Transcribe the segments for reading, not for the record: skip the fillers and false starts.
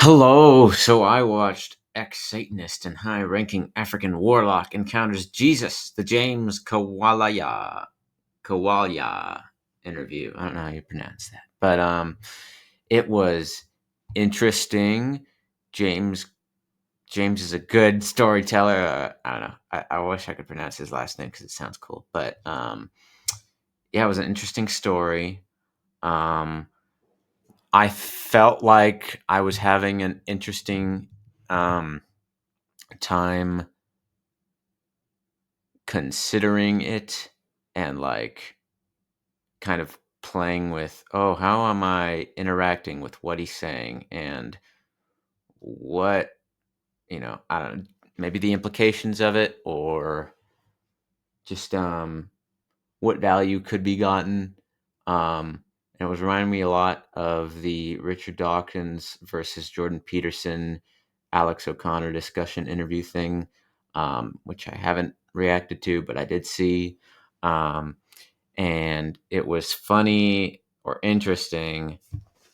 Hello. So I watched Ex-Satanist and high-ranking African warlock encounters Jesus, the James Kawalya interview. I don't know how you pronounce that, but it was interesting. James James is a good storyteller. I don't know. I wish I could pronounce his last name because it sounds cool. But yeah, it was an interesting story. Um, I felt like I was having an interesting um, time considering it and like kind of playing with, oh, how am I interacting with what he's saying and what, I don't know, maybe the implications of it or just what value could be gotten. And it was reminding me a lot of the Richard Dawkins versus Jordan Peterson, Alex O'Connor discussion interview thing, which I haven't reacted to, but I did see. Um, and it was funny or interesting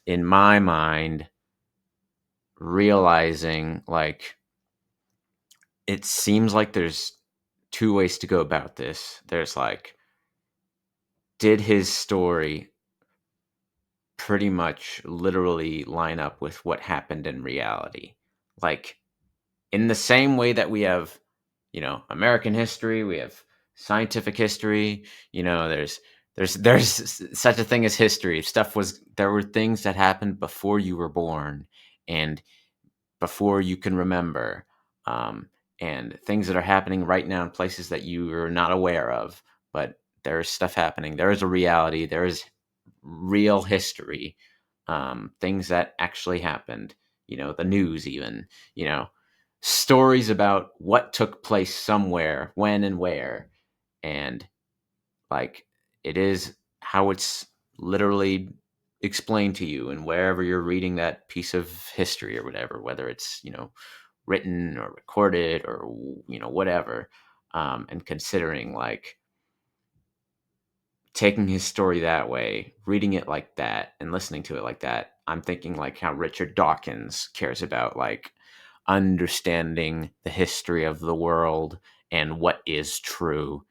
in my mind, realizing like it seems like there's two ways to go about this. There's like, did his story pretty much literally line up with what happened in reality? Like, in the same way that we have, American history, we have scientific history, there's such a thing as history. There were things that happened before you were born and before you can remember, um, and things that are happening right now in places that you are not aware of, but there's stuff happening. There is a reality. There is real history, things that actually happened, the news, even, you know, stories about what took place somewhere, when and where. And like it is how it's literally explained to you and wherever you're reading that piece of history or whatever, whether it's, written or recorded or, whatever. And considering like taking his story that way, reading it like that, and listening to it like that, I'm thinking like how Richard Dawkins cares about like understanding the history of the world and what is true.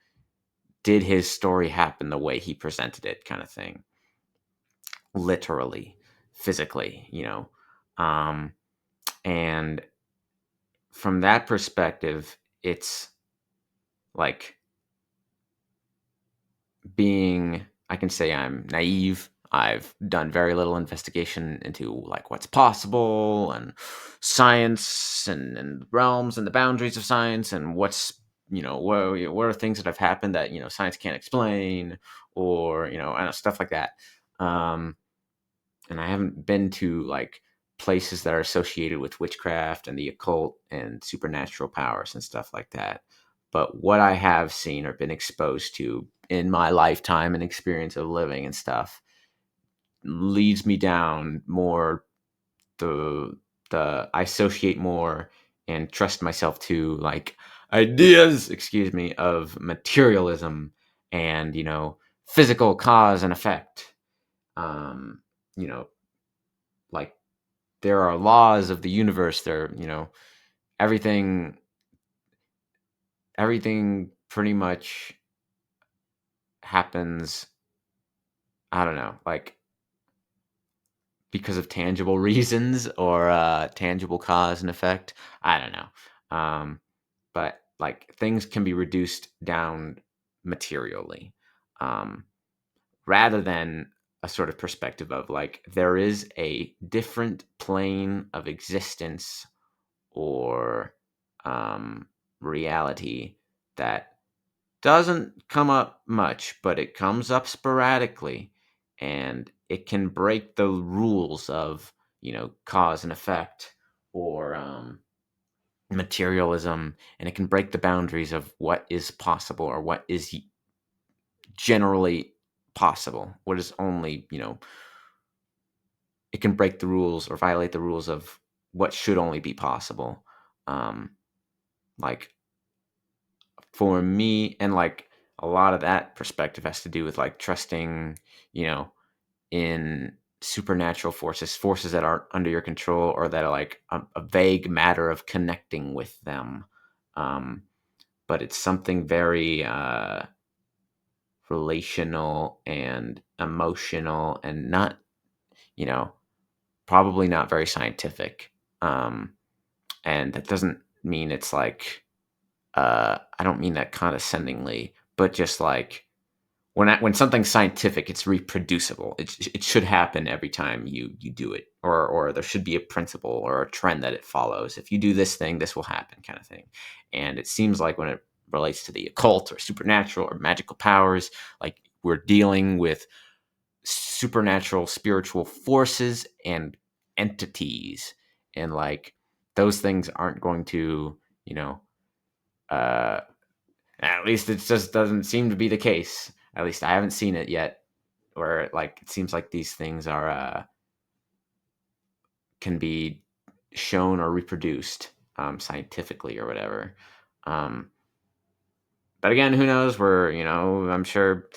Did his story happen the way he presented it, kind of thing? Literally, physically, Um, and from that perspective, it's like I can say I'm naive. I've done very little investigation into like what's possible and science and realms and the boundaries of science and what are things that have happened that science can't explain, or I don't know, stuff like that. Um, and I haven't been to like places that are associated with witchcraft and the occult and supernatural powers and stuff like that. But what I have seen or been exposed to in my lifetime and experience of living and stuff leads me down more the I associate more and trust myself to like ideas, excuse me, of materialism and physical cause and effect. Um, you know, like there are laws of the universe. There, everything everything pretty much happens, I don't know, like because of tangible reasons or tangible cause and effect. I don't know. But like things can be reduced down materially, um, rather than a sort of perspective of like there is a different plane of existence or um, reality that doesn't come up much, but it comes up sporadically, and it can break the rules of cause and effect or materialism, and it can break the boundaries of what is possible or what is generally possible. What is only it can break the rules or violate the rules of what should only be possible. Um, like for me, and like a lot of that perspective has to do with like trusting, you know, in supernatural forces, forces that aren't under your control, or that are like a vague matter of connecting with them. Um, but it's something very relational and emotional, and not, you know, probably not very scientific. Um, and that doesn't mean it's like, I don't mean that condescendingly, but just like, when something's scientific, it's reproducible. It should happen every time you do it, or there should be a principle or a trend that it follows. If you do this thing, this will happen, kind of thing. And it seems like when it relates to the occult or supernatural or magical powers, like we're dealing with supernatural spiritual forces and entities, and like those things aren't going to, you know, uh at least it just doesn't seem to be the case. At least I haven't seen it yet, where like it seems like these things are can be shown or reproduced scientifically or whatever. Um, but again, who knows? I'm sure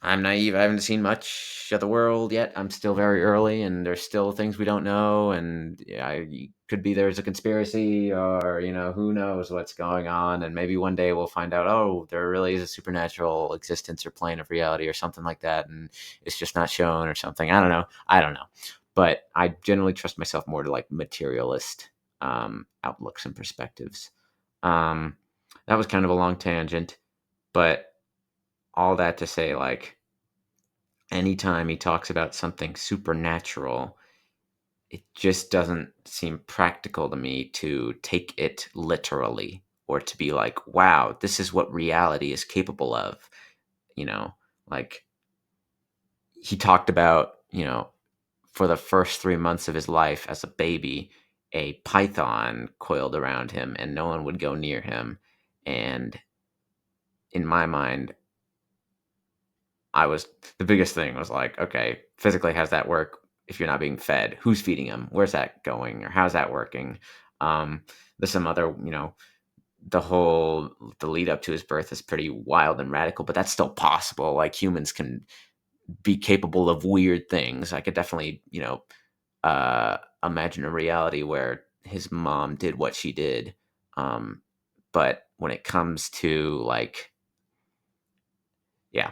I'm naive. I haven't seen much of the world yet. I'm still very early, and there's still things we don't know. And yeah, could be there's a conspiracy, or who knows what's going on. And maybe one day we'll find out. Oh, there really is a supernatural existence or plane of reality or something like that, and it's just not shown or something. I don't know. I don't know. But I generally trust myself more to like materialist outlooks and perspectives. Um, that was kind of a long tangent, but all that to say, like, anytime he talks about something supernatural, it just doesn't seem practical to me to take it literally, or to be like, wow, this is what reality is capable of. You know, like he talked about, for the first 3 months of his life as a baby, a python coiled around him and no one would go near him. And in my mind, the biggest thing was like, okay, physically, how's that work? If you're not being fed, who's feeding him? Where's that going? Or how's that working? Um, there's some other, the lead up to his birth is pretty wild and radical, but that's still possible. Like humans can be capable of weird things. I could definitely, imagine a reality where his mom did what she did. But when it comes to like, yeah,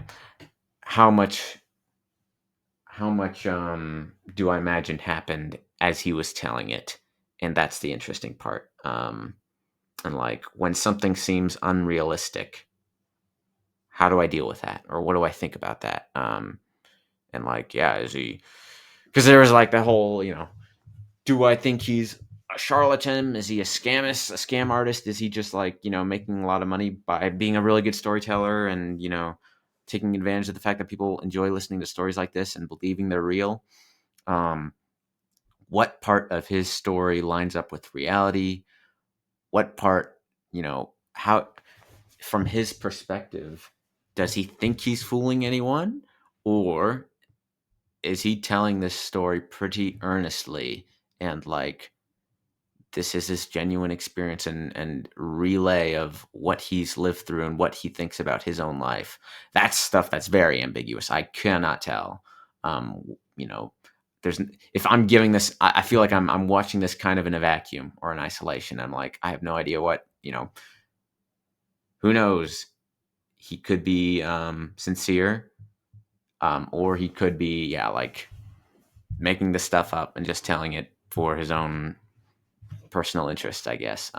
how much do I imagine happened as he was telling it? And that's the interesting part. And like when something seems unrealistic, how do I deal with that? Or what do I think about that? And like, yeah, is he, because there was like the whole, do I think he's a charlatan? Is he a scamist, a scam artist? Is he just like, making a lot of money by being a really good storyteller and, taking advantage of the fact that people enjoy listening to stories like this and believing they're real? Um, what part of his story lines up with reality? What part, how, from his perspective, does he think he's fooling anyone? Or is he telling this story pretty earnestly, and like this is his genuine experience and relay of what he's lived through and what he thinks about his own life? That's stuff that's very ambiguous. I cannot tell. You know, if I'm giving this, I feel like I'm watching this kind of in a vacuum or in isolation. I'm like, I have no idea what, who knows? He could be sincere, or he could be, yeah, like making this stuff up and just telling it for his own personal interest, I guess,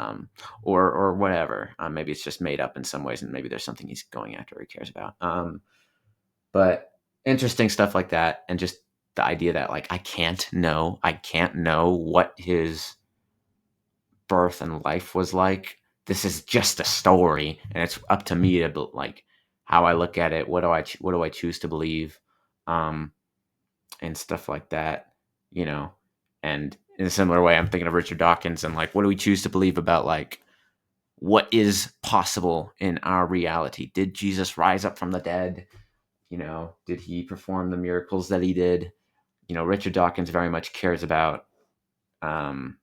or whatever. Maybe it's just made up in some ways, and maybe there's something he's going after or he cares about. But interesting stuff like that, and just the idea that like I can't know what his birth and life was like. This is just a story, and it's up to me to like how I look at it. What do I choose to believe, um, and stuff like that, you know. And in a similar way, I'm thinking of Richard Dawkins and like, what do we choose to believe about like what is possible in our reality? Did Jesus rise up from the dead? Did he perform the miracles that he did? Richard Dawkins very much cares about um,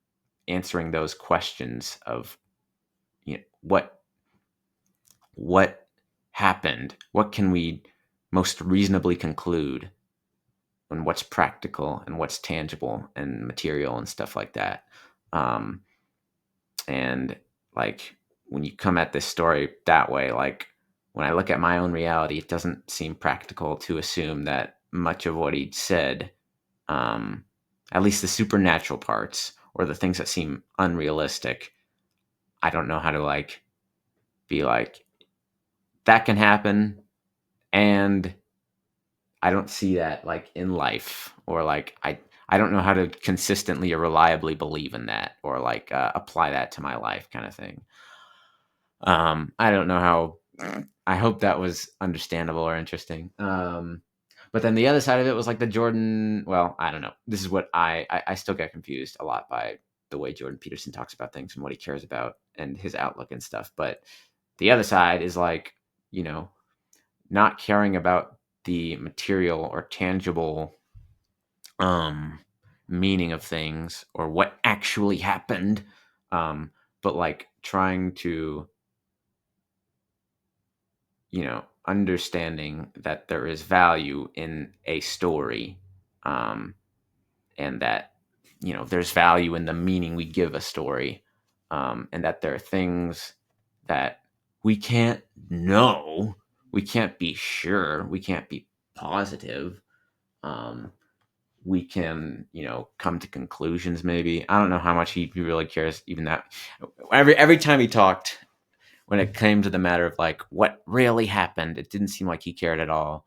answering those questions of, what happened? What can we most reasonably conclude? what's practical and what's tangible and material and stuff like that. Um, and like when you come at this story that way, like when I look at my own reality, it doesn't seem practical to assume that much of what he said, um, at least the supernatural parts or the things that seem unrealistic, I don't know how to like be like that can happen, and I don't see that like in life, or like I don't know how to consistently or reliably believe in that, or like apply that to my life, kind of thing. I don't know how. I hope that was understandable or interesting. But then the other side of it was like the Jordan. Well, I don't know. This is what I still get confused a lot by the way Jordan Peterson talks about things and what he cares about and his outlook and stuff. But the other side is like, you know, not caring about the material or tangible um meaning of things or what actually happened, but like trying to, understanding that there is value in a story, um, and that, there's value in the meaning we give a story, and that there are things that we can't know, we can't be sure, we can't be positive. Um, we can, come to conclusions. Maybe I don't know how much he really cares. Even that, every time he talked, when it came to the matter of like what really happened, it didn't seem like he cared at all.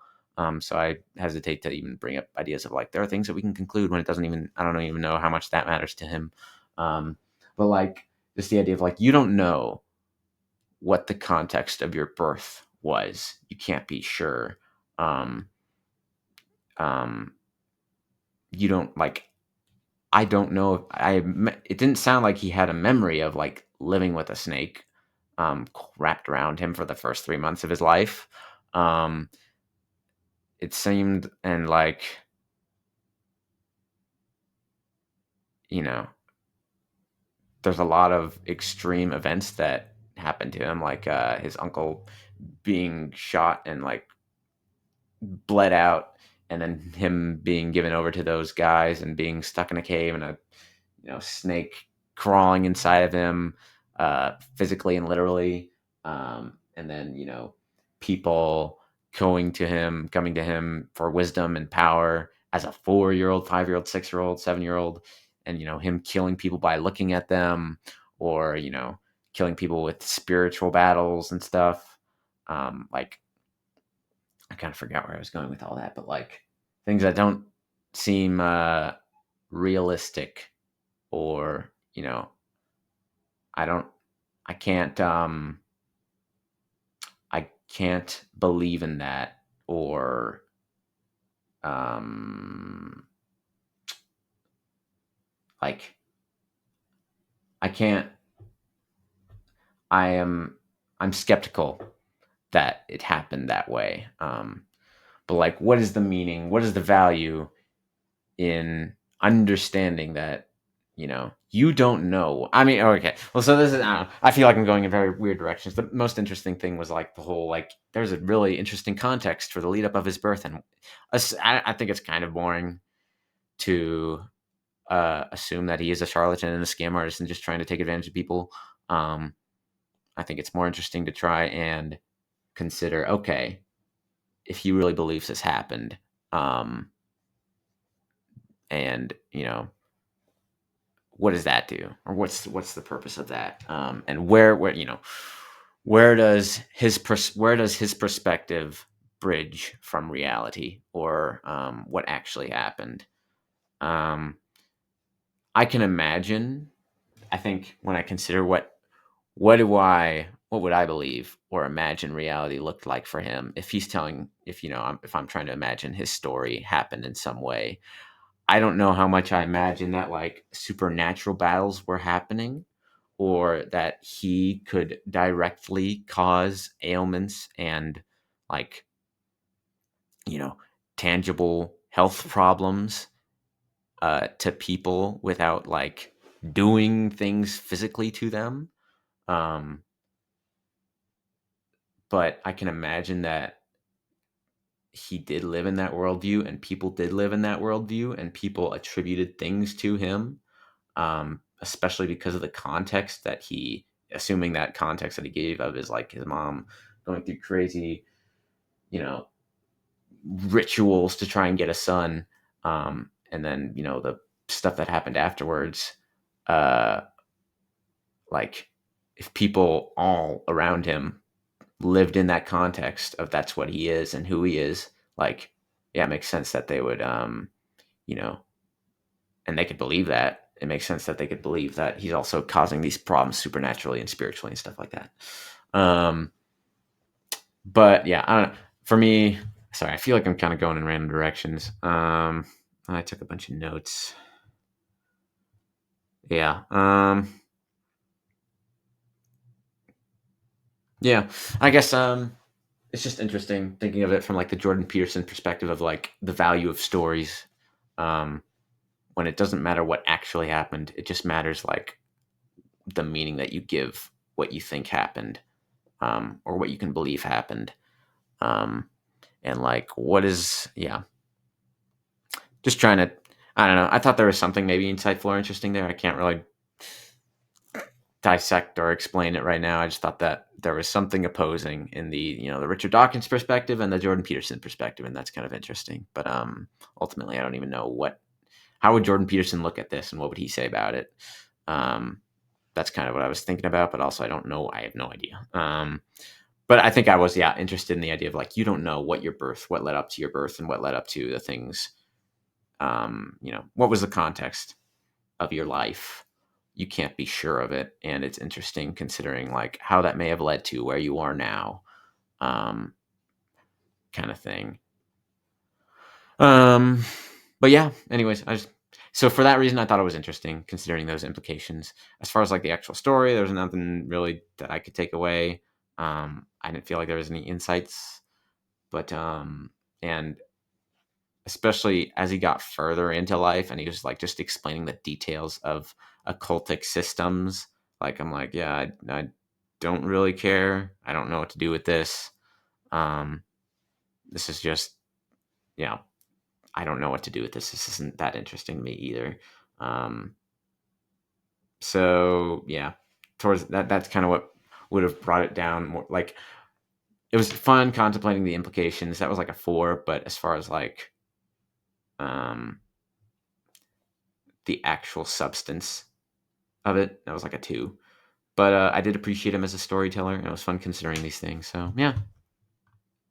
So I hesitate to even bring up ideas of like there are things that we can conclude when it doesn't even. I don't even know how much that matters to him. But like just the idea of like you don't know what the context of your birth was. You can't be sure. Um, um, you don't like. I don't know if it didn't sound like he had a memory of like living with a snake wrapped around him for the first 3 months of his life. Um, it seemed, and like, you know, there's a lot of extreme events that happened to him, like his uncle being shot and like bled out, and then him being given over to those guys and being stuck in a cave and a snake crawling inside of him, physically and literally. And then, people coming to him for wisdom and power as a 4-year old, 5-year old, 6-year old, 7-year old, and, him killing people by looking at them, or, killing people with spiritual battles and stuff. Like, I kind of forgot where I was going with all that, but like things that don't seem realistic, or I don't I can't I can't believe in that, or um like I can't I am I'm skeptical that it happened that way. But like what is the meaning? What is the value in understanding that, you don't know. I mean, okay. Well, so this is, I don't know. I feel like I'm going in very weird directions. The most interesting thing was like the whole, like, there's a really interesting context for the lead up of his birth. And I think it's kind of boring to assume that he is a charlatan and a scam artist and just trying to take advantage of people. Um, I think it's more interesting to try and consider, okay, if he really believes this happened, um, and, what does that do, or what's the purpose of that, and where where does his perspective bridge from reality, or what actually happened. um, I can imagine, I think when I consider what would I believe or imagine reality looked like for him, if he's telling, if I'm trying to imagine his story happened in some way. I don't know how much I imagine that like supernatural battles were happening, or that he could directly cause ailments and like, you know, tangible health problems to people without like doing things physically to them. Um, but I can imagine that he did live in that worldview, and people did live in that worldview, and people attributed things to him, especially because of the context that he, assuming that context that he gave of his like his mom going through crazy, you know, rituals to try and get a son, and then the stuff that happened afterwards. Uh, like if people all around him lived in that context of that's what he is and who he is, like yeah, it makes sense that they would, you know, and they could believe that. It makes sense that they could believe that he's also causing these problems supernaturally and spiritually and stuff like that. Um, but yeah, I don't know. For me, sorry, I feel like I'm kind of going in random directions. I took a bunch of notes. Yeah. Yeah. I guess it's just interesting thinking of it from like the Jordan Peterson perspective of like the value of stories. Um, when it doesn't matter what actually happened, it just matters like the meaning that you give what you think happened, or what you can believe happened. Um, and like what is, yeah, just trying to, I don't know. I thought there was something maybe insightful or interesting there. I can't really dissect or explain it right now. I just thought that there was something opposing in the the Richard Dawkins perspective and the Jordan Peterson perspective, and that's kind of interesting. But ultimately, I don't even know how would Jordan Peterson look at this and what would he say about it. Um, that's kind of what I was thinking about, but also I don't know. I have no idea. But I think I was, yeah, interested in the idea of like you don't know what led up to your birth, and what led up to the things. What was the context of your life? You can't be sure of it, and it's interesting considering like how that may have led to where you are now, um, kind of thing. Um, but yeah, anyways, so for that reason, I thought it was interesting considering those implications. As far as like the actual story, there was nothing really that I could take away. I didn't feel like there was any insights, but and especially as he got further into life and he was like just explaining the details of occultic systems, like I'm like, yeah, I don't really care. I don't know what to do with this. Um, this is just, yeah, I don't know what to do with this. This isn't that interesting to me either. Um, so yeah, towards that's kind of what would have brought it down more. Like it was fun contemplating the implications. That was like a 4, but as far as like um, the actual substance of it, that was like a 2. But I did appreciate him as a storyteller, and it was fun considering these things. So yeah,